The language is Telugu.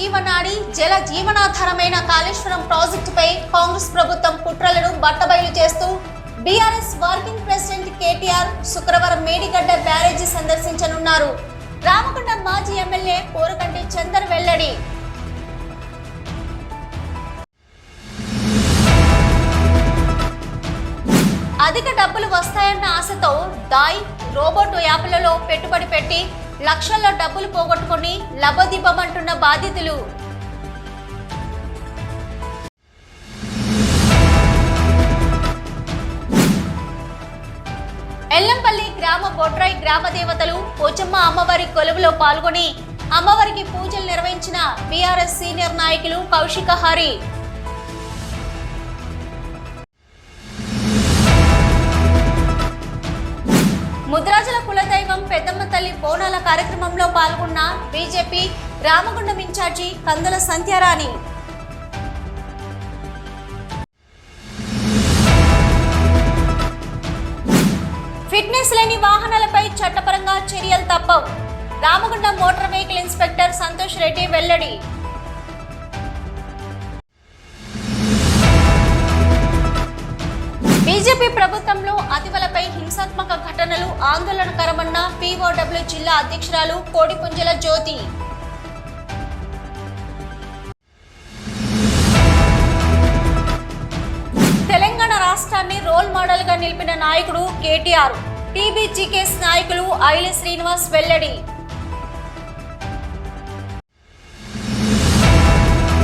జీవనాడి జల జీవనాధారమైన కాళేశ్వరం ప్రాజెక్టుపై కాంగ్రెస్ ప్రభుత్వం కుట్రలను బట్టబయలు చేస్తూ బీఆర్ఎస్ వర్కింగ్ ప్రెసిడెంట్ కేటీఆర్ శుక్రవారం మేడిగడ్డ బ్యారేజీ సందర్శించనున్నారు. రామగుండం మాజీ ఎమ్మెల్యే కోరకంటి చందర్ వెల్లడి. అధిక డబ్బులు వస్తాయన్న ఆశతో దాయ్ రోబోట్ యాప్లలో పెట్టుబడి పెట్టి లక్షల్లో డబ్బులు పోగొట్టుకుని లబదిబ్బమంటున్న బాధితులు. ఎల్లంపల్లి గ్రామ బొడ్రాయి గ్రామ దేవతలు పోచమ్మ అమ్మవారి కొలువులో పాల్గొని అమ్మవారికి పూజలు నిర్వహించిన బీఆర్ఎస్ సీనియర్ నాయకులు కౌశిక హరి. ముద్రాజుల కులదైవం పెద్దమ్మ తల్లి బోనాల కార్యక్రమంలో పాల్గొన్న బీజేపీ రామగుండం ఇన్ఛార్జి కందుల సంధ్యారాణి. ఫిట్నెస్ లేని వాహనాలపై చట్టపరంగా చర్యలు తప్పవు. Ramagundam motor vehicle inspector Santosh Reddy వెల్లడి. బీజేపీ ప్రభుత్వంలో అతివలపై హింసాత్మక ఘటనలు ఆందోళనకరమన్న పీఓడబ్ల్యూ జిల్లా అధ్యక్షురాలు కోడిపుంజల జ్యోతి. తెలంగాణ రాష్ట్రాన్ని రోల్ మోడల్ గా నిలిపిన నాయకుడు కేటీఆర్. టీబీజీకేఎస్ నాయకులు ఐలి శ్రీనివాస్ వెల్లడి.